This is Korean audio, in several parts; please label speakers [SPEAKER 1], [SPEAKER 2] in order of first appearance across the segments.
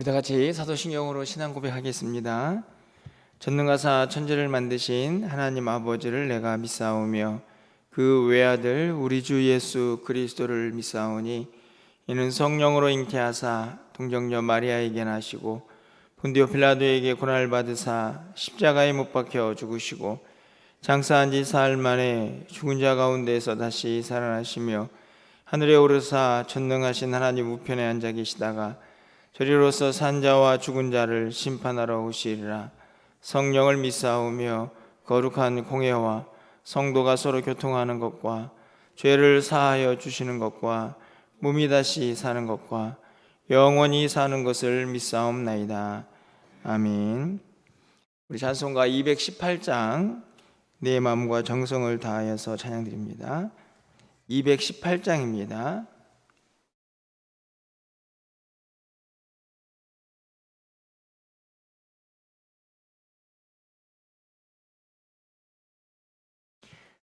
[SPEAKER 1] 다 같이 사도신경으로 신앙 고백하겠습니다. 전능하사 천지를 만드신 하나님 아버지를 내가 믿사오며 그 외아들 우리 주 예수 그리스도를 믿사오니 이는 성령으로 잉태하사 동정녀 마리아에게 나시고 본디오 빌라도에게 고난을 받으사 십자가에 못 박혀 죽으시고 장사한 지 사흘 만에 죽은 자 가운데에서 다시 살아나시며 하늘에 오르사 전능하신 하나님 우편에 앉아 계시다가 저리로서 산자와 죽은 자를 심판하러 오시리라. 성령을 믿사오며 거룩한 공회와 성도가 서로 교통하는 것과 죄를 사하여 주시는 것과 몸이 다시 사는 것과 영원히 사는 것을 믿사옵나이다. 아멘. 우리 찬송가 218장 내 마음과 정성을 다하여서 찬양드립니다. 218장입니다.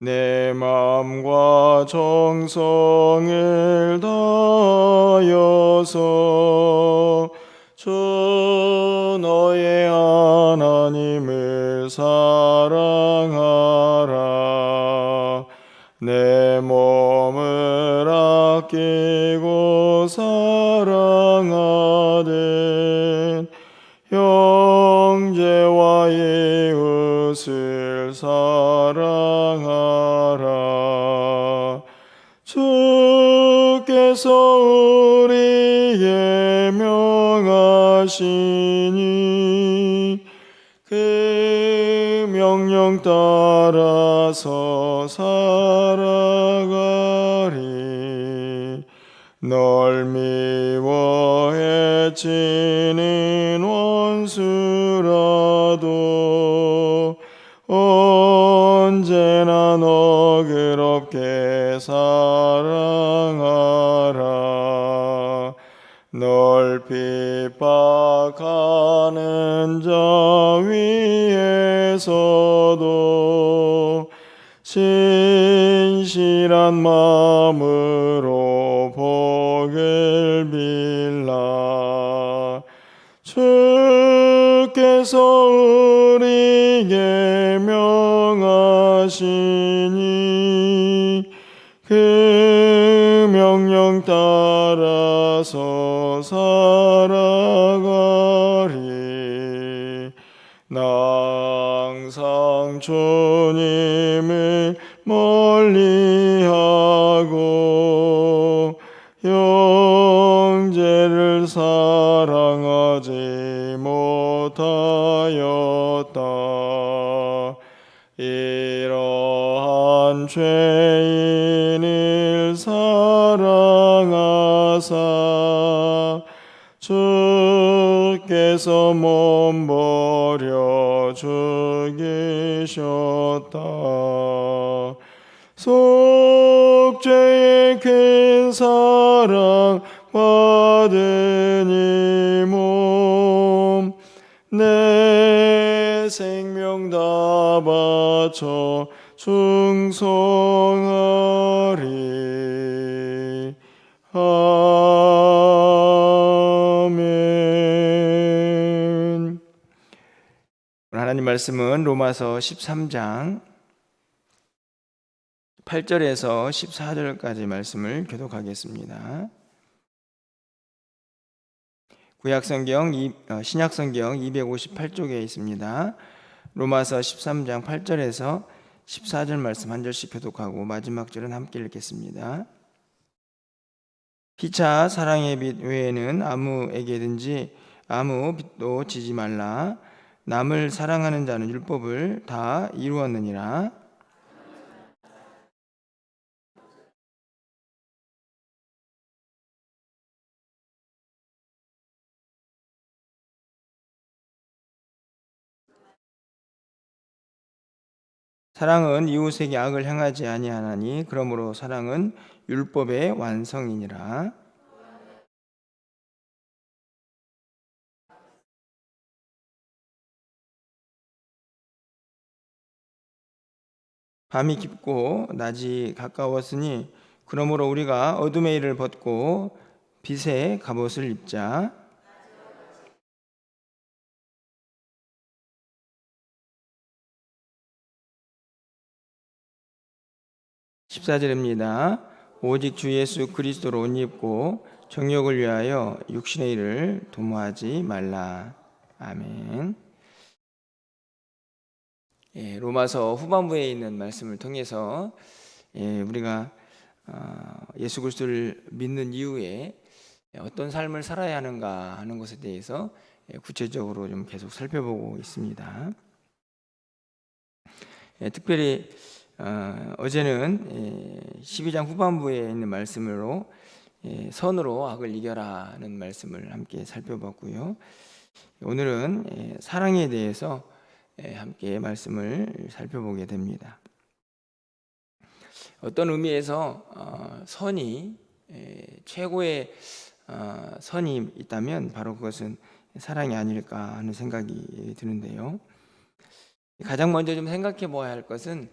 [SPEAKER 1] 내 마음과 정성을 다하여서 주 너의 하나님을 사랑하라. 내 몸을 아끼고 사랑하되 형제와 이웃을 사랑하라. 주께서 우리에게 명하시니 그 명령 따라서 살아가리. 널 미워해 치는 원수라도 언제나 너그럽게 사랑하라. 널 핍박하는 자 위에서도 진실한 마음으로 복을 빌라. 주께서 우리에게 명하시니 그 명령 따라서 살아가리. 나 항상 주님을 멀리하고 형제를 사랑하지 못하였다. 이러한 죄인을 사랑하사 주께서 몸 버려 죽이셨다. 속죄의 큰 사랑 받은 이 몸 내 생명 다 바쳐 충성하리. 아멘. 하나님 말씀은 로마서 13장 8절에서 14절까지 말씀을 교독하겠습니다. 신약성경 258쪽에 있습니다. 로마서 13장 8절에서 14절 말씀 한 절씩 교독하고 마지막 절은 함께 읽겠습니다. 피차 사랑의 빛 외에는 아무에게든지 아무 빛도 지지 말라. 남을 사랑하는 자는 율법을 다 이루었느니라. 사랑은 이웃에게 악을 행하지 아니하나니 그러므로 사랑은 율법의 완성이니라. 밤이 깊고 낮이 가까웠으니 그러므로 우리가 어둠의 일을 벗고 빛의 갑옷을 입자. 14절입니다. 오직 주 예수 그리스도로 옷 입고 정욕을 위하여 육신의 일을 도모하지 말라. 아멘. 로마서 후반부에 있는 말씀을 통해서 우리가 예수 그리스도를 믿는 이후에 어떤 삶을 살아야 하는가 하는 것에 대해서 구체적으로 좀 계속 살펴보고 있습니다. 특별히 어제는 12장 후반부에 있는 말씀으로 선으로 악을 이겨라 하는 말씀을 함께 살펴봤고요. 오늘은 사랑에 대해서 함께 말씀을 살펴보게 됩니다. 어떤 의미에서 선이 최고의 선이 있다면 바로 그것은 사랑이 아닐까 하는 생각이 드는데요. 가장 먼저 좀 생각해 보아야 할 것은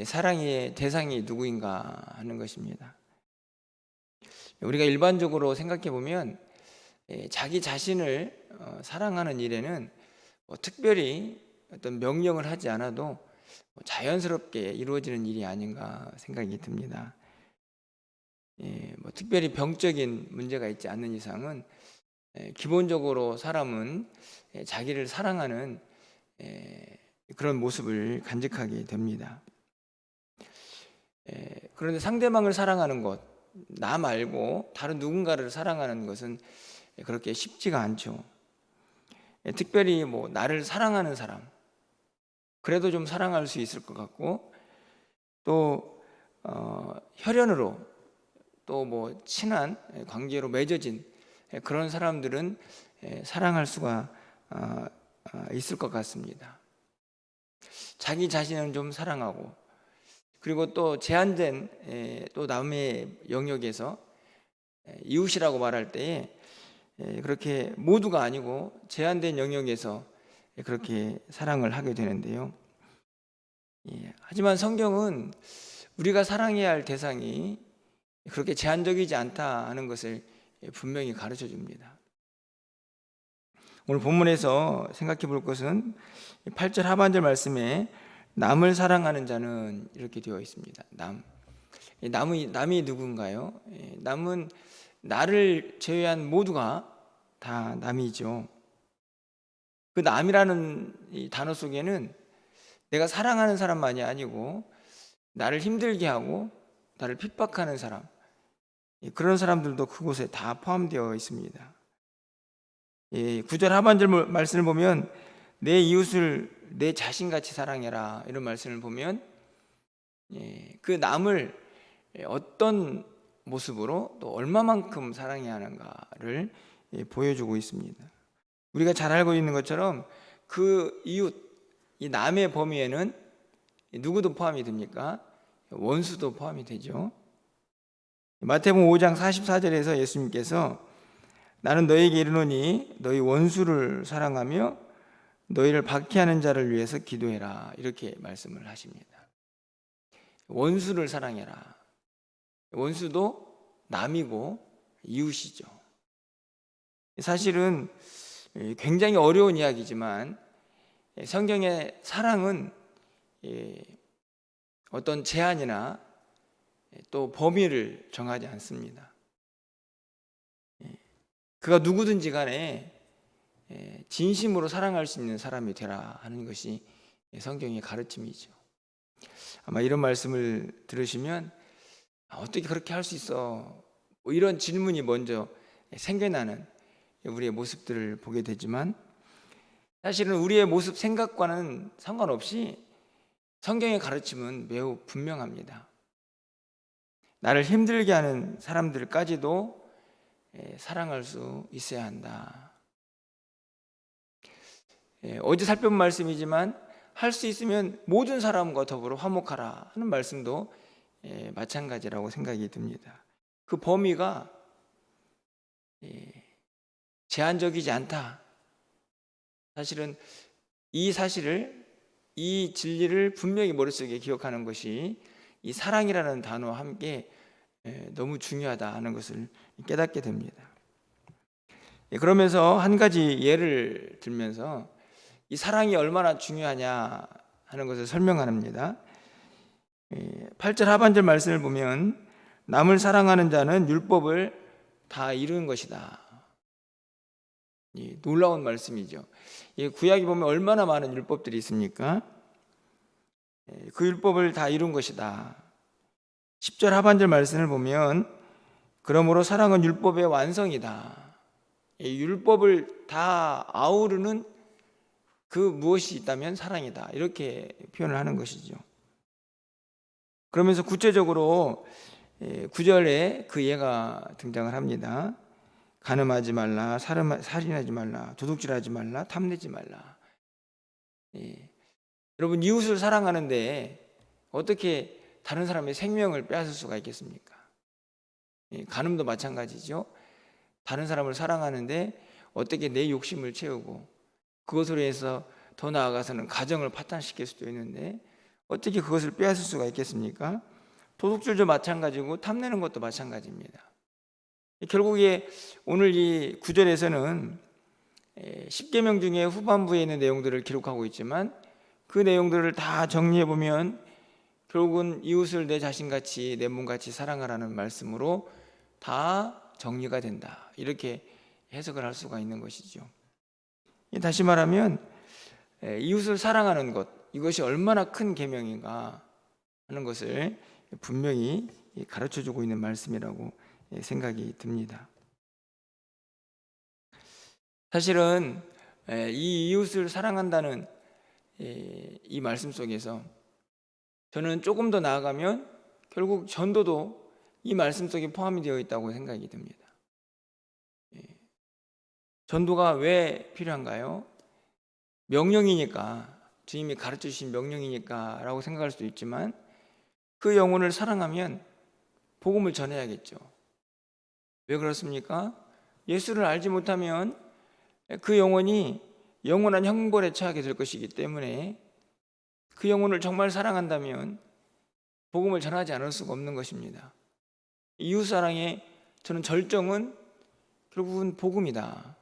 [SPEAKER 1] 사랑의 대상이 누구인가 하는 것입니다. 우리가 일반적으로 생각해 보면 자기 자신을 사랑하는 일에는 특별히 어떤 명령을 하지 않아도 자연스럽게 이루어지는 일이 아닌가 생각이 듭니다. 특별히 병적인 문제가 있지 않는 이상은 기본적으로 사람은 자기를 사랑하는 그런 모습을 간직하게 됩니다. 그런데 상대방을 사랑하는 것, 나 말고 다른 누군가를 사랑하는 것은 그렇게 쉽지가 않죠. 특별히 나를 사랑하는 사람, 그래도 좀 사랑할 수 있을 것 같고, 또 혈연으로 또 친한 관계로 맺어진 그런 사람들은 사랑할 수가 있을 것 같습니다. 자기 자신은 좀 사랑하고, 그리고 또 제한된 또 남의 영역에서 이웃이라고 말할 때에 그렇게 모두가 아니고 제한된 영역에서 그렇게 사랑을 하게 되는데요. 하지만 성경은 우리가 사랑해야 할 대상이 그렇게 제한적이지 않다 하는 것을 분명히 가르쳐 줍니다. 오늘 본문에서 생각해 볼 것은 8절 하반절 말씀에 남을 사랑하는 자는 이렇게 되어 있습니다. 남이 누군가요? 남은 나를 제외한 모두가 다 남이죠. 그 남이라는 이 단어 속에는 내가 사랑하는 사람만이 아니고 나를 힘들게 하고 나를 핍박하는 사람, 그런 사람들도 그곳에 다 포함되어 있습니다. 9절 하반절 말씀을 보면 내 이웃을 내 자신같이 사랑해라 이런 말씀을 보면 그 남을 어떤 모습으로 또 얼마만큼 사랑해야 하는가를 보여주고 있습니다. 우리가 잘 알고 있는 것처럼 그 이웃, 이 남의 범위에는 누구도 포함이 됩니까? 원수도 포함이 되죠. 마태복음 5장 44절에서 예수님께서 나는 너에게 이르노니 너희 원수를 사랑하며 너희를 박해하는 자를 위해서 기도해라 이렇게 말씀을 하십니다. 원수를 사랑해라. 원수도 남이고 이웃이죠. 사실은 굉장히 어려운 이야기지만 성경의 사랑은 어떤 제한이나 또 범위를 정하지 않습니다. 그가 누구든지 간에 진심으로 사랑할 수 있는 사람이 되라 하는 것이 성경의 가르침이죠. 아마 이런 말씀을 들으시면 어떻게 그렇게 할 수 있어? 이런 질문이 먼저 생겨나는 우리의 모습들을 보게 되지만 사실은 우리의 모습 생각과는 상관없이 성경의 가르침은 매우 분명합니다. 나를 힘들게 하는 사람들까지도 사랑할 수 있어야 한다. 어제 살펴본 말씀이지만 할 수 있으면 모든 사람과 더불어 화목하라 하는 말씀도 마찬가지라고 생각이 듭니다. 그 범위가 제한적이지 않다. 사실은 이 사실을, 이 진리를 분명히 머릿속에 기억하는 것이 이 사랑이라는 단어와 함께 너무 중요하다 하는 것을 깨닫게 됩니다. 그러면서 한 가지 예를 들면서 이 사랑이 얼마나 중요하냐 하는 것을 설명합니다. 8절 하반절 말씀을 보면 남을 사랑하는 자는 율법을 다 이루는 것이다. 놀라운 말씀이죠. 구약에 보면 얼마나 많은 율법들이 있습니까? 그 율법을 다 이룬 것이다. 10절 하반절 말씀을 보면 그러므로 사랑은 율법의 완성이다. 율법을 다 아우르는 그 무엇이 있다면 사랑이다. 이렇게 표현을 하는 것이죠. 그러면서 구체적으로 9절에 그 예가 등장을 합니다. 간음하지 말라, 살인하지 말라, 도둑질하지 말라, 탐내지 말라. 여러분, 이웃을 사랑하는데 어떻게 다른 사람의 생명을 빼앗을 수가 있겠습니까? 간음도 마찬가지죠. 다른 사람을 사랑하는데 어떻게 내 욕심을 채우고 그것으로 해서 더 나아가서는 가정을 파탄시킬 수도 있는데 어떻게 그것을 빼앗을 수가 있겠습니까? 도둑질도 마찬가지고 탐내는 것도 마찬가지입니다. 결국에 오늘 이 9절에서는 10계명 중에 후반부에 있는 내용들을 기록하고 있지만 그 내용들을 다 정리해 보면 결국은 이웃을 내 자신같이 내 몸같이 사랑하라는 말씀으로 다 정리가 된다. 이렇게 해석을 할 수가 있는 것이죠. 다시 말하면 이웃을 사랑하는 것, 이것이 얼마나 큰 계명인가 하는 것을 분명히 가르쳐주고 있는 말씀이라고 생각이 듭니다. 사실은 이 이웃을 사랑한다는 이 말씀 속에서 저는 조금 더 나아가면 결국 전도도 이 말씀 속에 포함이 되어 있다고 생각이 듭니다. 전도가 왜 필요한가요? 명령이니까, 주님이 가르쳐 주신 명령이니까 라고 생각할 수도 있지만 그 영혼을 사랑하면 복음을 전해야겠죠. 왜 그렇습니까? 예수를 알지 못하면 그 영혼이 영원한 형벌에 처하게 될 것이기 때문에 그 영혼을 정말 사랑한다면 복음을 전하지 않을 수가 없는 것입니다. 이웃사랑의 저는 절정은 결국은 복음이다.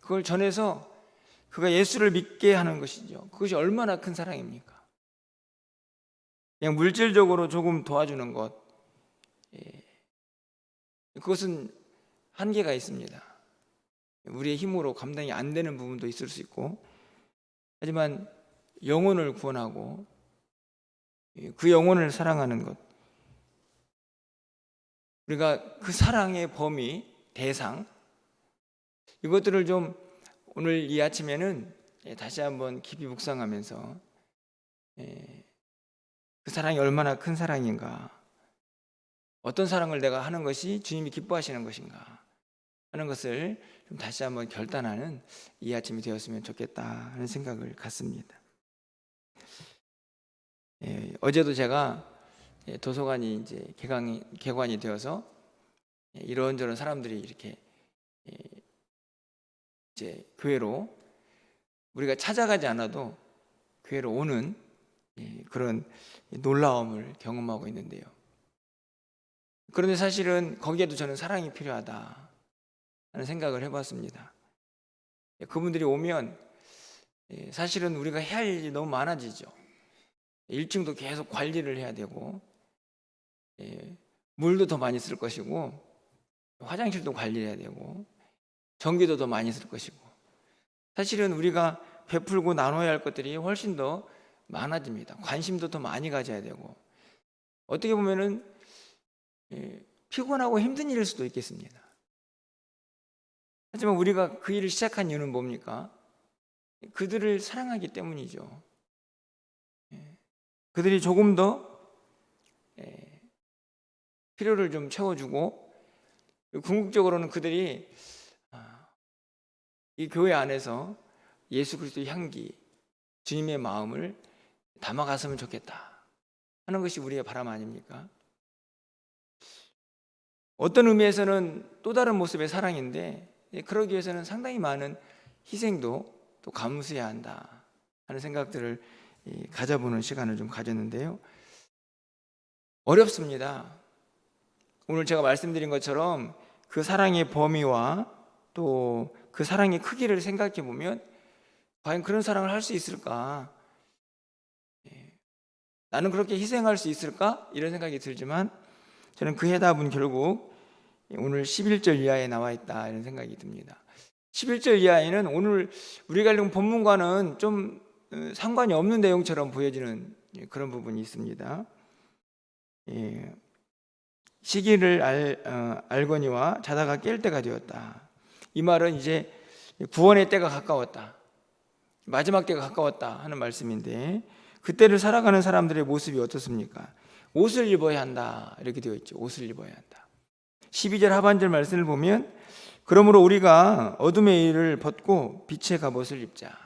[SPEAKER 1] 그걸 전해서 그가 예수를 믿게 하는 것이죠. 그것이 얼마나 큰 사랑입니까? 그냥 물질적으로 조금 도와주는 것, 그것은 한계가 있습니다. 우리의 힘으로 감당이 안 되는 부분도 있을 수 있고, 하지만 영혼을 구원하고 그 영혼을 사랑하는 것, 우리가 그 사랑의 범위, 대상, 이것들을 좀 오늘 이 아침에는 다시 한번 깊이 묵상하면서 그 사랑이 얼마나 큰 사랑인가, 어떤 사랑을 내가 하는 것이 주님이 기뻐하시는 것인가 하는 것을 좀 다시 한번 결단하는 이 아침이 되었으면 좋겠다 하는 생각을 갖습니다. 어제도 제가 도서관이 이제 개관이 되어서 이런저런 사람들이 이렇게 이제 교회로 우리가 찾아가지 않아도 교회로 오는 그런 놀라움을 경험하고 있는데요. 그런데 사실은 거기에도 저는 사랑이 필요하다 하는 생각을 해봤습니다. 그분들이 오면 사실은 우리가 해야 할 일이 너무 많아지죠. 1층도 계속 관리를 해야 되고 물도 더 많이 쓸 것이고 화장실도 관리해야 되고 전기도 더 많이 쓸 것이고 사실은 우리가 베풀고 나눠야 할 것들이 훨씬 더 많아집니다. 관심도 더 많이 가져야 되고 어떻게 보면은 피곤하고 힘든 일일 수도 있겠습니다. 하지만 우리가 그 일을 시작한 이유는 뭡니까? 그들을 사랑하기 때문이죠. 그들이 조금 더 필요를 좀 채워주고 궁극적으로는 그들이 이 교회 안에서 예수 그리스도의 향기, 주님의 마음을 담아갔으면 좋겠다 하는 것이 우리의 바람 아닙니까? 어떤 의미에서는 또 다른 모습의 사랑인데 그러기 위해서는 상당히 많은 희생도 또 감수해야 한다 하는 생각들을 가져보는 시간을 좀 가졌는데요. 어렵습니다. 오늘 제가 말씀드린 것처럼 그 사랑의 범위와 또 그 사랑의 크기를 생각해 보면 과연 그런 사랑을 할 수 있을까? 나는 그렇게 희생할 수 있을까? 이런 생각이 들지만 저는 그 해답은 결국 오늘 11절 이하에 나와 있다 이런 생각이 듭니다. 11절 이하에는 오늘 우리가 읽은 본문과는 좀 상관이 없는 내용처럼 보여지는 그런 부분이 있습니다. 시기를 알거니와 자다가 깰 때가 되었다. 이 말은 이제 구원의 때가 가까웠다, 마지막 때가 가까웠다 하는 말씀인데, 그때를 살아가는 사람들의 모습이 어떻습니까? 옷을 입어야 한다 이렇게 되어 있죠. 옷을 입어야 한다. 12절 하반절 말씀을 보면 그러므로 우리가 어둠의 일을 벗고 빛의 갑옷을 입자.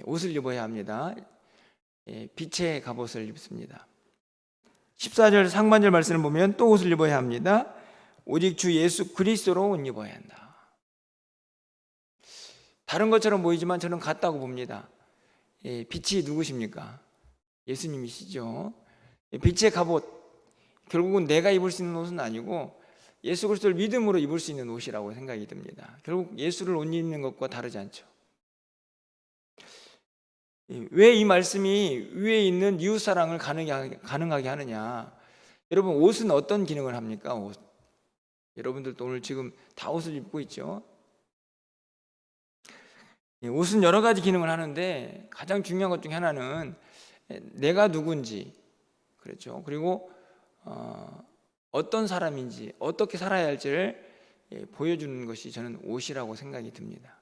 [SPEAKER 1] 옷을 입어야 합니다. 빛의 갑옷을 입습니다. 14절 상반절 말씀을 보면 또 옷을 입어야 합니다. 오직 주 예수 그리스도로 옷 입어야 한다. 다른 것처럼 보이지만 저는 같다고 봅니다. 빛이 누구십니까? 예수님이시죠. 빛의 갑옷, 결국은 내가 입을 수 있는 옷은 아니고 예수 그리스도를 믿음으로 입을 수 있는 옷이라고 생각이 듭니다. 결국 예수를 옷 입는 것과 다르지 않죠. 왜 이 말씀이 위에 있는 이웃사랑을 가능하게 하느냐? 여러분, 옷은 어떤 기능을 합니까? 옷. 여러분들도 오늘 지금 다 옷을 입고 있죠. 옷은 여러 가지 기능을 하는데 가장 중요한 것 중에 하나는 내가 누군지, 그렇죠. 그리고 어떤 사람인지, 어떻게 살아야 할지를 보여주는 것이 저는 옷이라고 생각이 듭니다.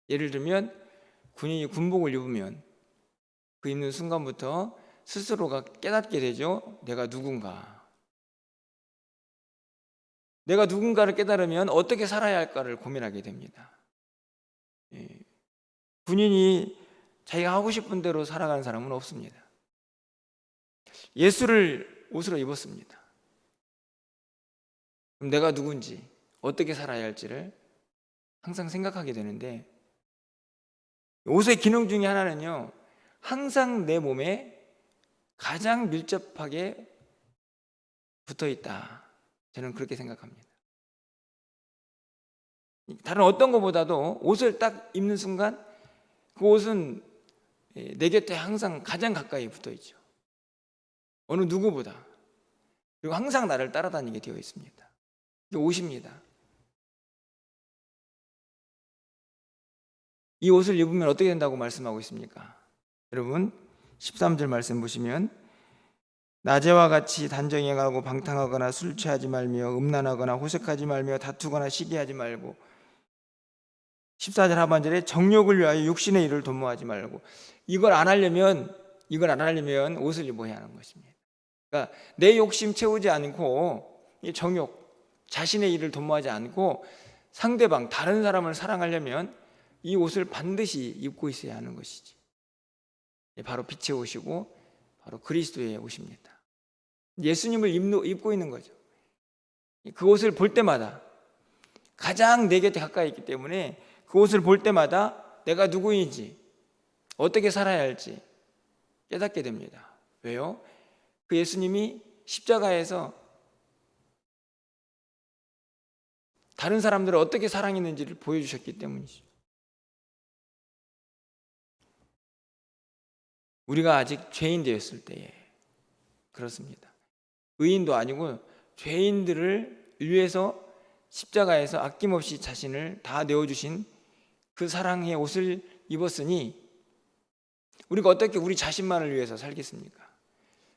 [SPEAKER 1] 예를 들면 군인이 군복을 입으면 그 입는 순간부터 스스로가 깨닫게 되죠. 내가 누군가. 내가 누군가를 깨달으면 어떻게 살아야 할까를 고민하게 됩니다. 군인이 자기가 하고 싶은 대로 살아가는 사람은 없습니다. 예수를 옷으로 입었습니다. 그럼 내가 누군지, 어떻게 살아야 할지를 항상 생각하게 되는데, 옷의 기능 중에 하나는요, 항상 내 몸에 가장 밀접하게 붙어 있다. 저는 그렇게 생각합니다. 다른 어떤 것보다도 옷을 딱 입는 순간 그 옷은 내 곁에 항상 가장 가까이 붙어 있죠. 어느 누구보다. 그리고 항상 나를 따라다니게 되어 있습니다. 이게 옷입니다. 이 옷을 입으면 어떻게 된다고 말씀하고 있습니까? 여러분 13절 말씀 보시면 낮에와 같이 단정히 행하고 방탕하거나 술 취하지 말며 음란하거나 호색하지 말며 다투거나 시기하지 말고, 14절 하반절에 정욕을 위하여 육신의 일을 도모하지 말고, 이걸 안 하려면 옷을 입어야 하는 것입니다. 그러니까 내 욕심 채우지 않고 이 정욕, 자신의 일을 도모하지 않고 상대방, 다른 사람을 사랑하려면 이 옷을 반드시 입고 있어야 하는 것이지. 바로 빛의 옷이고 바로 그리스도의 옷입니다. 예수님을 입고 있는 거죠. 그 옷을 볼 때마다 가장 내 곁에 가까이 있기 때문에 그 옷을 볼 때마다 내가 누구인지, 어떻게 살아야 할지 깨닫게 됩니다. 왜요? 그 예수님이 십자가에서 다른 사람들을 어떻게 사랑했는지를 보여주셨기 때문이죠. 우리가 아직 죄인 되었을 때에 그렇습니다. 의인도 아니고 죄인들을 위해서 십자가에서 아낌없이 자신을 다 내어주신 그 사랑의 옷을 입었으니 우리가 어떻게 우리 자신만을 위해서 살겠습니까?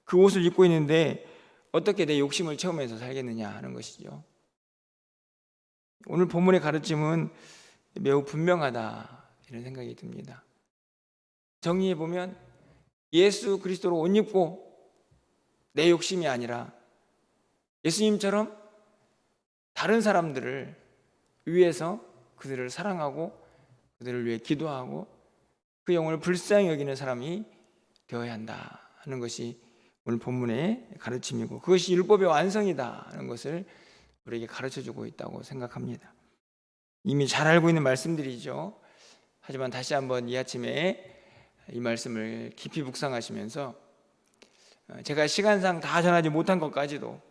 [SPEAKER 1] 그 옷을 입고 있는데 어떻게 내 욕심을 채우면서 살겠느냐 하는 것이죠. 오늘 본문의 가르침은 매우 분명하다 이런 생각이 듭니다. 정리해 보면 예수 그리스도로 옷 입고 내 욕심이 아니라 예수님처럼 다른 사람들을 위해서 그들을 사랑하고 그들을 위해 기도하고 그 영혼을 불쌍히 여기는 사람이 되어야 한다 하는 것이 오늘 본문의 가르침이고, 그것이 율법의 완성이다 하는 것을 우리에게 가르쳐주고 있다고 생각합니다. 이미 잘 알고 있는 말씀들이죠. 하지만 다시 한번 이 아침에 이 말씀을 깊이 묵상하시면서 제가 시간상 다 전하지 못한 것까지도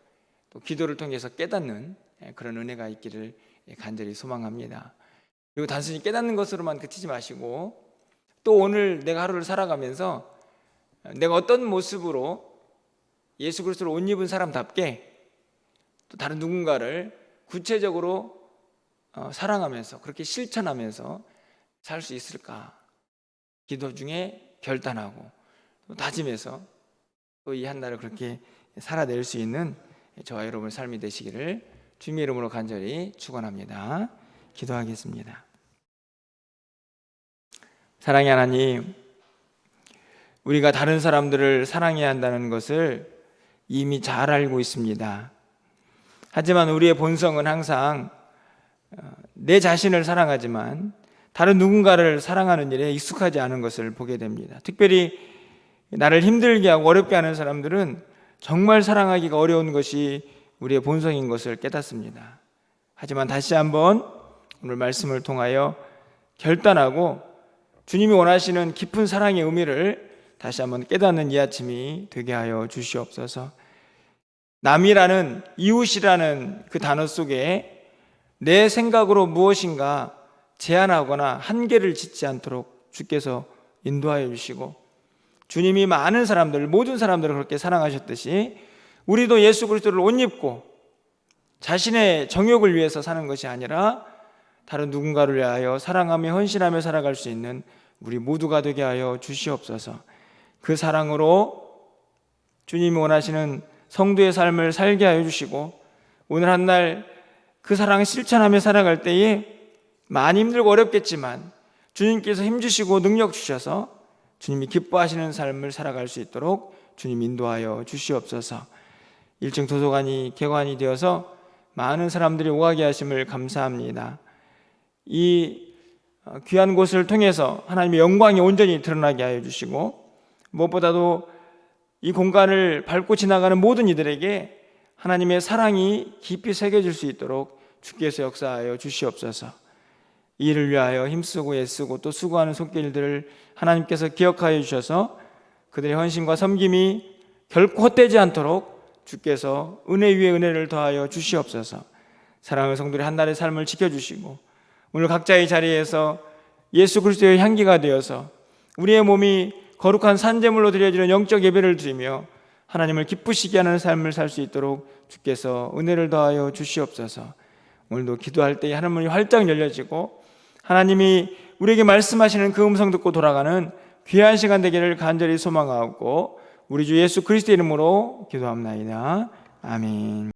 [SPEAKER 1] 또 기도를 통해서 깨닫는 그런 은혜가 있기를 간절히 소망합니다. 그리고 단순히 깨닫는 것으로만 그치지 마시고 또 오늘 내가 하루를 살아가면서 내가 어떤 모습으로 예수 그리스도를 옷 입은 사람답게 또 다른 누군가를 구체적으로 사랑하면서 그렇게 실천하면서 살 수 있을까? 기도 중에 결단하고 또 다짐해서 또 이 한 날을 그렇게 살아낼 수 있는 저와 여러분의 삶이 되시기를 주님의 이름으로 간절히 축원합니다. 기도하겠습니다. 사랑의 하나님, 우리가 다른 사람들을 사랑해야 한다는 것을 이미 잘 알고 있습니다. 하지만 우리의 본성은 항상 내 자신을 사랑하지만 다른 누군가를 사랑하는 일에 익숙하지 않은 것을 보게 됩니다. 특별히 나를 힘들게 하고 어렵게 하는 사람들은 정말 사랑하기가 어려운 것이 우리의 본성인 것을 깨닫습니다. 하지만 다시 한번 오늘 말씀을 통하여 결단하고 주님이 원하시는 깊은 사랑의 의미를 다시 한번 깨닫는 이 아침이 되게 하여 주시옵소서. 남이라는, 이웃이라는 그 단어 속에 내 생각으로 무엇인가 제한하거나 한계를 짓지 않도록 주께서 인도하여 주시고, 주님이 많은 사람들, 모든 사람들을 그렇게 사랑하셨듯이 우리도 예수 그리스도를 옷 입고 자신의 정욕을 위해서 사는 것이 아니라 다른 누군가를 위하여 사랑하며 헌신하며 살아갈 수 있는 우리 모두가 되게 하여 주시옵소서. 그 사랑으로 주님이 원하시는 성도의 삶을 살게 하여 주시고, 오늘 한 날 그 사랑을 실천하며 살아갈 때에 많이 힘들고 어렵겠지만 주님께서 힘주시고 능력 주셔서 주님이 기뻐하시는 삶을 살아갈 수 있도록 주님 인도하여 주시옵소서. 1층 도서관이 개관이 되어서 많은 사람들이 오가게 하심을 감사합니다. 이 귀한 곳을 통해서 하나님의 영광이 온전히 드러나게 하여 주시고, 무엇보다도 이 공간을 밟고 지나가는 모든 이들에게 하나님의 사랑이 깊이 새겨질 수 있도록 주께서 역사하여 주시옵소서. 이 일을 위하여 힘쓰고 애쓰고 또 수고하는 손길들을 하나님께서 기억하여 주셔서 그들의 헌신과 섬김이 결코 헛되지 않도록 주께서 은혜 위에 은혜를 더하여 주시옵소서. 사랑하는 성도들의 한날의 삶을 지켜주시고, 오늘 각자의 자리에서 예수 그리스도의 향기가 되어서 우리의 몸이 거룩한 산제물로 드려지는 영적 예배를 드리며 하나님을 기쁘시게 하는 삶을 살 수 있도록 주께서 은혜를 더하여 주시옵소서. 오늘도 기도할 때 하늘문이 활짝 열려지고 하나님이 우리에게 말씀하시는 그 음성 듣고 돌아가는 귀한 시간 되기를 간절히 소망하고 우리 주 예수 그리스도의 이름으로 기도합나이다. 아멘.